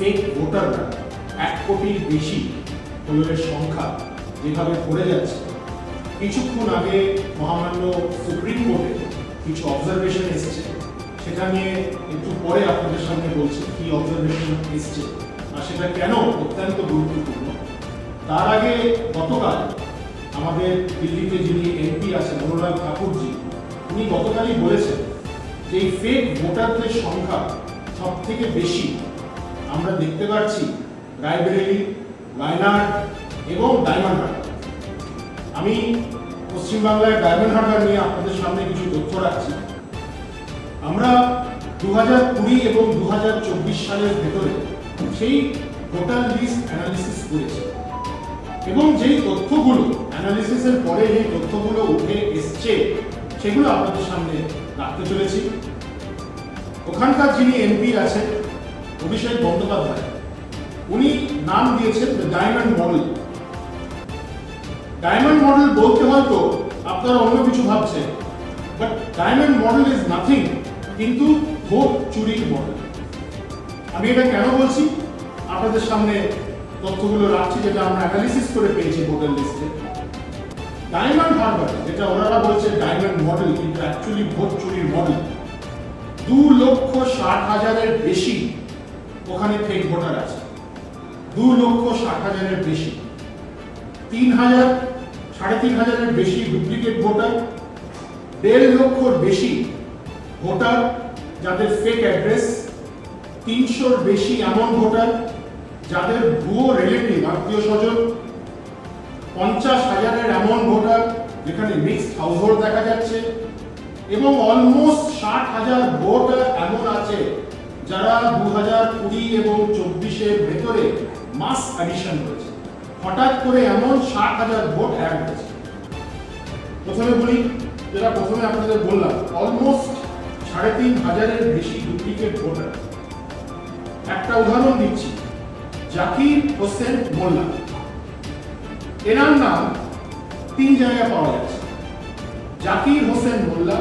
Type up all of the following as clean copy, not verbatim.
Fake ভোটাররা 1 কোটির বেশি ভোটারের সংখ্যা যেভাবে পড়ে যাচ্ছে, কিছুক্ষণ আগে মহামান্য সুপ্রিম কোর্টে কিছু অবজারভেশন এসেছে, সেটা নিয়ে একটু পরে আপনাদের সামনে বলছি কি অবজারভেশন এসেছে আর সেটা কেন অত্যন্ত গুরুত্বপূর্ণ। তার আগে গতকাল আমাদের দিল্লিতে যিনি এমপি আছেন অনুরাগ ঠাকুরজি, উনি গতকালই বলেছেন যে এই ফেক ভোটারদের সংখ্যা সব থেকে বেশি আমরা দেখতে পাচ্ছি রায়বেরেলি, ওয়ায়নাড এবং ডায়মন্ড হারবার। আমি পশ্চিমবাংলায় ডায়মন্ড হারবার নিয়ে আপনাদের সামনে কিছু তথ্য রাখছি। আমরা 2020 এবং 2024 সালের ভেতরে সেই ভোটার লিস্ট অ্যানালিসিস করেছি এবং যেই তথ্যগুলো অ্যানালিসিসের পরে যে তথ্যগুলো উঠে এসছে সেগুলো আপনাদের সামনে রাখতে চলেছি। ওখানকার যিনি এমপি আছেন অভিষেক বন্দ্যোপাধ্যায়, উনি নাম দিয়েছেন the diamond model. Diamond model বলতে হয়তো আপনারা অন্য কিছু ভাবছেন, but diamond model is nothing কিন্তু ভোট চুরির মডেল। আমি এটা কেন বলছি আপনাদের সামনে তথ্যগুলো রাখছি যেটা আমরা অ্যানালিসিস করে পেয়েছি ভোটার লিস্টে। ডায়মন্ড হারবার, যেটা ওনারা বলছে ডায়মন্ড মডেল কিন্তু অ্যাকচুয়ালি ভোট চুরির মডেল, 2,60,000-এর বেশি ওখানে ফেক ভোটার আছে। 2,60,000-এর বেশি, 3,000-3,500-এর বেশি ডুপ্লিকেট ভোটার, 1.5 লক্ষর বেশি ভোটার যাদের ফেক অ্যাড্রেস, 300-র বেশি এমন ভোটার যাদের ভুয়ো রিলেটিভ আত্মীয় স্বজন, 50,000-এর এমন ভোটার যেখানে মিক্সড হাউসহোল্ড দেখা যাচ্ছে, এবং অলমোস্ট 60,000 ভোটার এমন আছে যারা 2020 এবং 24-এর ভেতরে মাস অ্যাডিশন হয়েছে। হঠাৎ করে এমন 60,000 ভোট অ্যাড হয়েছে। প্রথমে বলি, যেটা প্রথমে আপনাদের বললাম, অলমোস্ট 3,500-এর বেশি ডুপ্লিকেট ভোটার। একটা উদাহরণ দিচ্ছি, জাকির হোসেন মোল্লা, এনার নাম 3 জায়গায় পাওয়া যাচ্ছে। জাকির হোসেন মোল্লা,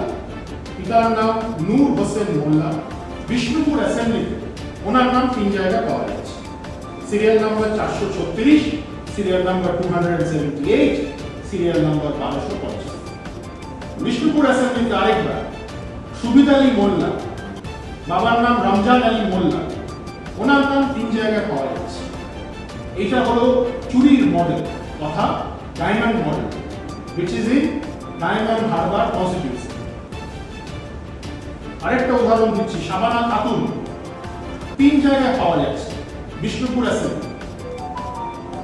পিতার নাম নূর হোসেন মোল্লা, বিষ্ণুপুর অ্যাসেম্বলিতে ওনার নাম 3 জায়গায় পাওয়া যাচ্ছে। Serial number 436, serial number 278, serial number 1250। Bishnupur অ্যাসেম্বলিতে আরেকবার সুবিদ আলী মোল্লা, বাবার নাম রমজান আলী মোল্লা, ওনার নাম 3 জায়গায় পাওয়া যাচ্ছে। এটা হলো চুরির মডেল তথা diamond model, which is in diamond Harbour constituency. আরেকটা উদাহরণ দিচ্ছি, শাবানা খাতুন, 3 জায়গায় পাওয়া যাচ্ছে বিষ্ণুপুর অ্যাসেম্বলি,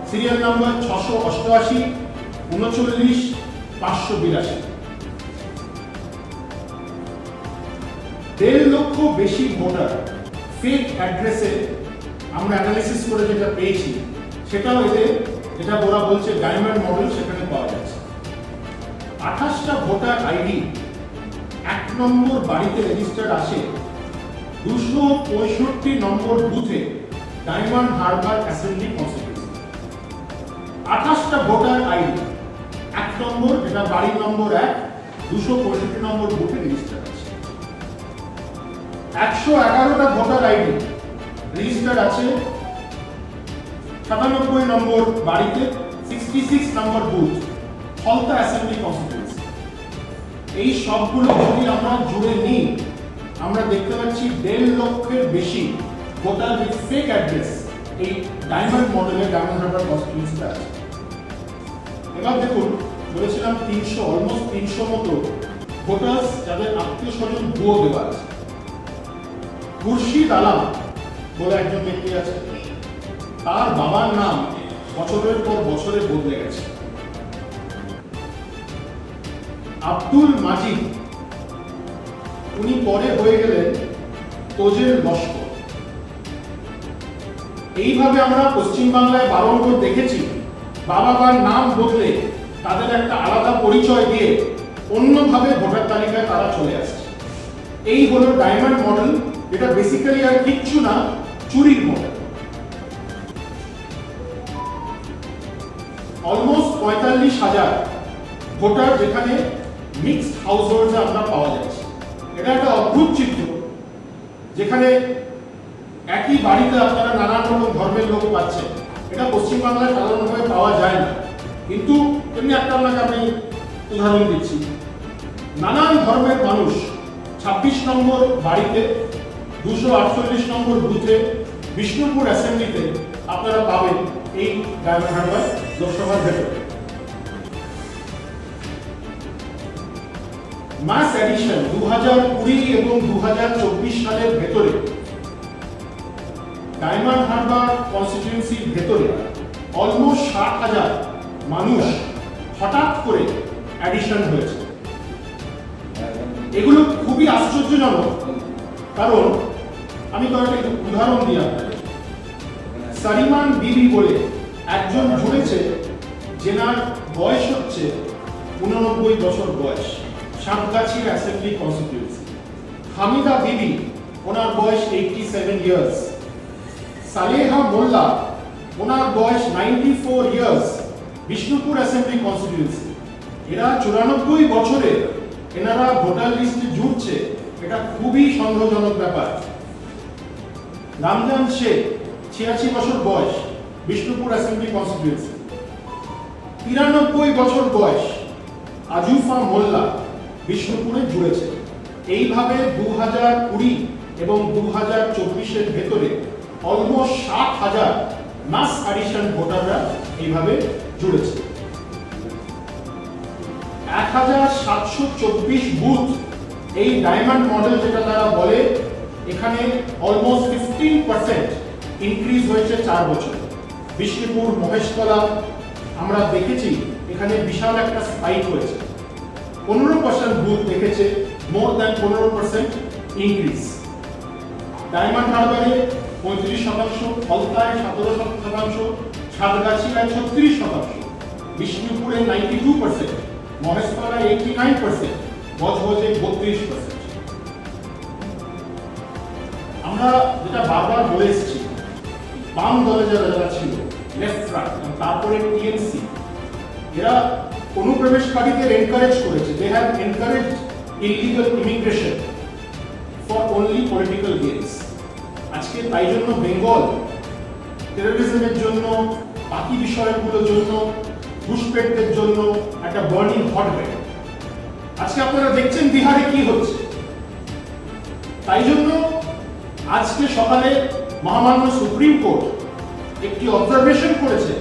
সিরিয়াল নাম্বার 688, 39, 582। 1.5 লক্ষ বেশি ভোটার ফেক অ্যাড্রেসে আমরা অ্যানালিসিস করে যেটা পেয়েছি সেটাও এদের, যেটা ওরা বলছে ডায়মন্ড মডেল, সেখানে পাওয়া যাচ্ছে। 28টা ভোটার আইডি 1 নম্বর বাড়িতে রেজিস্টার্ড আছে 265 নম্বর বুথে ডায়মন্ড হারবার অ্যাসেম্বলি কনস্টিটিউয়েন্সি। 28টা ভোটার আইডি 1 নম্বর, যেটা বাড়ি নম্বর 1, 265 নম্বর বুথে রেজিস্টার্ড আছে। 111টা ভোটার আইডি রেজিস্টার্ড আছে 97 নম্বর বাড়িতে, 66 নম্বর বুথ, ফলতা অ্যাসেম্বলি কনস্টিটিউয়েন্সি। এই সবগুলো যদি আমরা জুড়ে নিই, আমরা দেখতে পাচ্ছি 1.5 লক্ষের বেশি ভোটার উইথ ফেক অ্যাড্রেস এই ডায়মন্ড মডেলের ডায়মন্ড হারবার কনস্টিটিউয়েন্সিতে আছে। এবার দেখুন, বলেছিলাম 300, অলমোস্ট 300 মতো ভোটার্স যাদের আত্মীয় স্বজন ভুয়ো দেওয়া আছে। খুরশিদ আলম বলে একজন ব্যক্তি আছে, তার বাবার নাম বছরের পর বছরে বদলে গেছে। আব্দুল মাজিদ, উনি পরে হয়ে গেলেন তোজের লস্কর। এইভাবে আমরা পশ্চিমবাংলায় বারংবার দেখেছি বাবা মার নাম বদলে তাদের একটা আলাদা পরিচয় দিয়ে অন্যভাবে ভোটার তালিকায় তারা চলে আসছে। এই হলো ডায়মন্ড মডেল, এটা বেসিক্যালি আর কিচ্ছু না, চুরির মডেল। অলমোস্ট 45,000 ভোটার যেখানে মিক্সড হাউসহোল্ডে আমরা পাওয়া যাচ্ছে। এটা একটা অদ্ভুত চিত্র, যেখানে একই বাড়িতে আপনারা নানান রকম ধর্মের লোক পাচ্ছেন, এটা পশ্চিমবাংলায় সাধারণভাবে পাওয়া যায় না। কিন্তু এমনি একটা আপনাকে আমি উদাহরণ দিচ্ছি, নানান ধর্মের মানুষ 26 নম্বর বাড়িতে, 248 নম্বর বুথে, বিষ্ণুপুর অ্যাসেম্বলিতে আপনারা পাবেন এই ডায়মন্ড হারবার লোকসভার ভেতরে। মাস এডিশন 2020 এবং 2024 সালের ভেতরে ডায়মন্ড হারবার কনস্টিটিউয়েন্সির ভেতরে অলমোস্ট 60,000 মানুষ হঠাৎ করে অ্যাডিশন হয়েছে। এগুলো খুবই আশ্চর্যজনক, কারণ আমি কয়েকটা উদাহরণ দিই আপনাদের। সারিমান বিবি বলে একজন জুড়েছে, যেনার বয়স হচ্ছে 89 বছর বয়স, সাতগাছির অ্যাসেম্বলি কনস্টিটিউয়েন্সি। হামিদা বিবি, ওনার বয়স 87 ইয়ার্স। সালেহা মোল্লা, ওনার বয়স 94 ইয়ার্স, বিষ্ণুপুর অ্যাসেম্বলি কনস্টিটিউয়েন্সি। এরা 94 বছরে এনারা ভোটার লিস্টে জুড়ছে, এটা খুবই সন্দেহজনক ব্যাপার। রামজান শেখ, 86 বছর বয়স, বিষ্ণুপুর অ্যাসেম্বলি কনস্টিটিউয়েন্সি। 93 বছর বয়স আজুফা মোল্লা, বিষ্ণুপুরে জুড়েছে। এইভাবে 2020 এবং 2024-এর ভেতরে অলমোস্ট 60,000 মাস অ্যাডিশন ভোটাররা এইভাবে জুড়েছে। 1724 বুথ, এই ডায়মন্ড মডেল যেটা তারা বলে, এখানে অলমোস্ট 15% ইনক্রিজ হয়েছে 4 বছরে। বিষ্ণুপুর, মহেশতলা আমরা দেখেছি, এখানে বিশাল একটা স্পাইক হয়েছে। 15% বুথ দেখেছে, মোর দ্যান 15% ইনক্রিজ। ডায়মন্ড হারবারে 35%, ফলতায় 17%, সাতগাছিয়ায় 36%, বিষ্ণুপুরে 92%, মহেশতলায় 89%, বজবজে 32%। আমরা যেটা বারবার বলে এসেছি, বাম দলে যারা ছিল, লেফট ফ্রন্ট, তারপরে টিএমসি, এরা অনুপ্রবেশকারীদের এনকারেজ করেছে। They have encouraged illegal immigration for only political gains. আজকে তাই জন্য বেঙ্গল টেরোরিজমের জন্য, বাকি বিষয়গুলোর জন্য, ঘুষপেটদের জন্য একটা বার্নিং হটবেড। আজকে আপনারা দেখছেন বিহারে কি হচ্ছে। তাই জন্য আজকে সকালে মহামান্য সুপ্রিম কোর্ট একটি অবজারভেশন করেছে,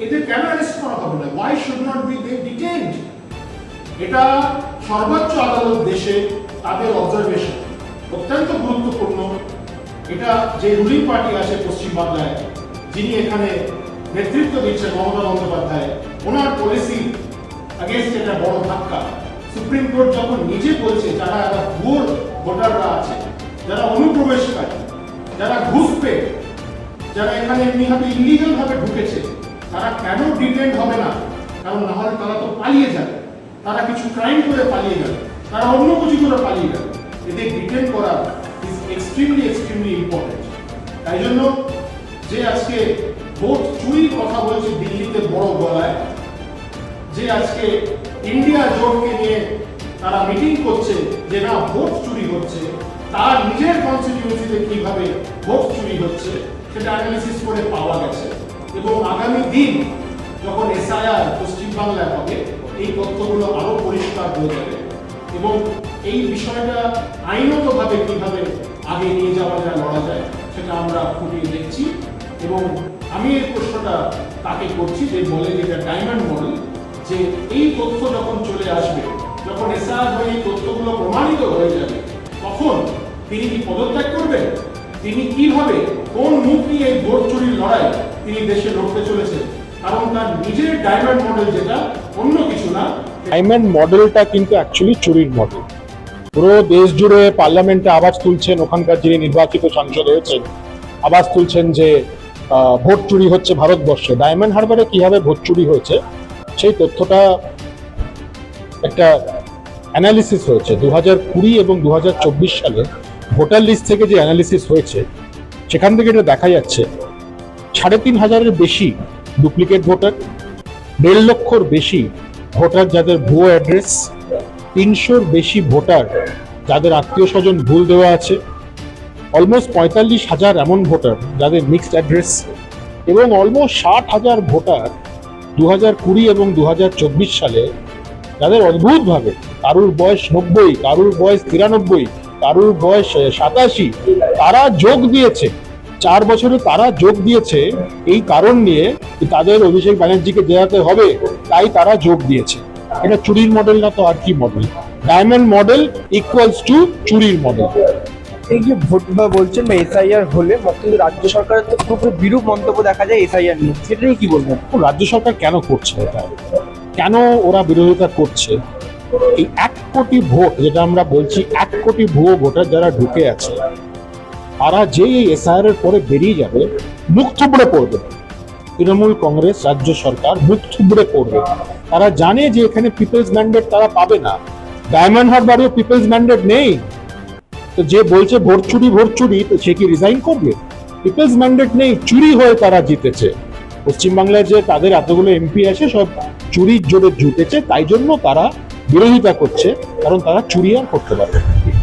এদের কেন অ্যারেস্ট করা হবে না, why should not be they detained. এটা সর্বোচ্চ আদালত দেশে তাদের অবজারভেশন অত্যন্ত গুরুত্বপূর্ণ। এটা যে রুলিং পার্টি আছে পশ্চিমবাংলায়, যিনি এখানে নেতৃত্ব দিচ্ছেন, মমতা বন্দ্যোপাধ্যায়, ওনার পলিসি अगेंस्ट এটা বড় ধাক্কা। সুপ্রিম কোর্ট যখন নিজে বলছে যারা ভুয়ো ভোটাররা আছে, যারা অনুপ্রবেশকারী, যারা ঘুষপেট, যারা এখানে এমনিভাবে ইলিগাল ভাবে ঢুকেছে, তারা কেন ডিটেইন হবে না? কারণ না হলে তারা তো পালিয়ে যাবে, তারা কিছু ক্রাইম করে পালিয়ে যাবে, তারা অন্য কিছু করে পালিয়ে যাবে। এদের ডিটেইন করা ইজ এক্সট্রিমলি ইম্পর্টেন্ট। তাই জন্য যে আজকে ভোট চুরির কথা বলছে দিল্লিতে বড় গলায়, যে আজকে ইন্ডিয়া জোটকে নিয়ে তারা মিটিং করছে যে না ভোট চুরি হচ্ছে, তার নিজের কনস্টিটিউয়েন্সিতে কিভাবে ভোট চুরি হচ্ছে সেটা অ্যানালিসিস করে পাওয়া গেছে। এবং আগামী দিন যখন এসআইআর পশ্চিমবাংলায় হবে, এই তথ্যগুলো আরো পরিষ্কার হয়ে যাবে এবং এই বিষয়টা আইনগতভাবে কিভাবে আগে নিয়ে যাওয়া যায়, লড়া যায়, সেটা আমরা ফুটিয়ে দেখছি। এবং আমি এই প্রশ্নটা তাকে করছি যে বলে যেটা ডায়মন্ড মডেল, যে এই তথ্য যখন চলে আসবে, যখন এসআইআর হয়ে এই তথ্যগুলো প্রমাণিত হয়ে যাবে, তখন তিনি কি পদত্যাগ করবেন? তিনি কিভাবে, কোন মুখ নিয়ে এই ভোট চুরির লড়াই তিনি দেশে লড়তে চলেছেন? কারণ তার নিজের ডায়মন্ড মডেল যেটা, অন্য কিছু না। ডায়মন্ড মডেলটা কিন্তু অ্যাকচুয়ালি চুরির মডেল। পুরো দেশ জুড়ে পার্লামেন্টে আওয়াজ তুলছেন, ওখানকার যিনি নির্বাচিত সাংসদ হয়েছেন আওয়াজ তুলছেন যে ভোট চুরি হচ্ছে ভারতবর্ষে। ডায়মন্ড হারবারে কিভাবে ভোট চুরি হয়েছে সেই তথ্যটা একটা অ্যানালিসিস হয়েছে 2020 এবং 2024 সালে ভোটার লিস্ট থেকে যে অ্যানালিসিস হয়েছে, সেখান থেকে এটা দেখা যাচ্ছে 3,500-এর বেশি ডুপ্লিকেট ভোটার, 1.5 লক্ষর বেশি ভোটার যাদের ভুয়ো অলমোস্ট 45,000 এমন ভোটার যাদের মিক্সড অ্যাড্রেস এবং অলমোস্ট 60,000 ভোটার 2020 এবং 2024 সালে যাদের অদ্ভুতভাবে কারুর বয়স 90, কারুর বয়স 93, কারুর বয়স 87, তারা যোগ দিয়েছে 4 বছরে, তারা যোগ দিয়েছে এই কারণ নিয়ে যে তাদের অভিষেক ব্যানার্জিকে জেতাতে হবে, তাই তারা যোগ দিয়েছে। এটা চুরির মডেল না তো আর কি model? Diamond model equals to চুরির মডেল। এই যে ভোট বা বলছেন বা এসআইআর হলে কিন্তু রাজ্য সরকারের তো পুরোপুরি বিরূপ মন্তব্য দেখা যায় এসআইআর নিয়ে, সেটা নিয়ে কি বলবেন? রাজ্য সরকার কেন করছে এটা? কেন ওরা বিরোধিতা করছে? এই 1 কোটি ভোট, যেটা আমরা বলছি 1 কোটি ভুয়ো ভোটার যারা ঢুকে আছে, তারা যেই এসআইআর এর পরে বেরিয়ে যাবে, মুখ থুবড়ে পড়বে। তৃণমূল কংগ্রেস, রাজ্য সরকার মুখ থুবড়ে পড়বে। তারা জানে যে এখানে পিপলস ম্যান্ডেট তারা পাবে না। ডায়মন্ড হারবারেও পিপলস ম্যান্ডেট নেই, তো যে বলছে ভোট চুরি, তো সে কি রিজাইন করবে? পিপলস ম্যান্ডেট নেই, চুরি হয়ে তারা জিতেছে। পশ্চিমবাংলায় যে তাদের এতগুলো এমপি আছে, সব চুরির জোরে জুটেছে, তাই জন্য তারা বিরোধিতা করছে, কারণ তারা চুরি আর করতে পারবে না।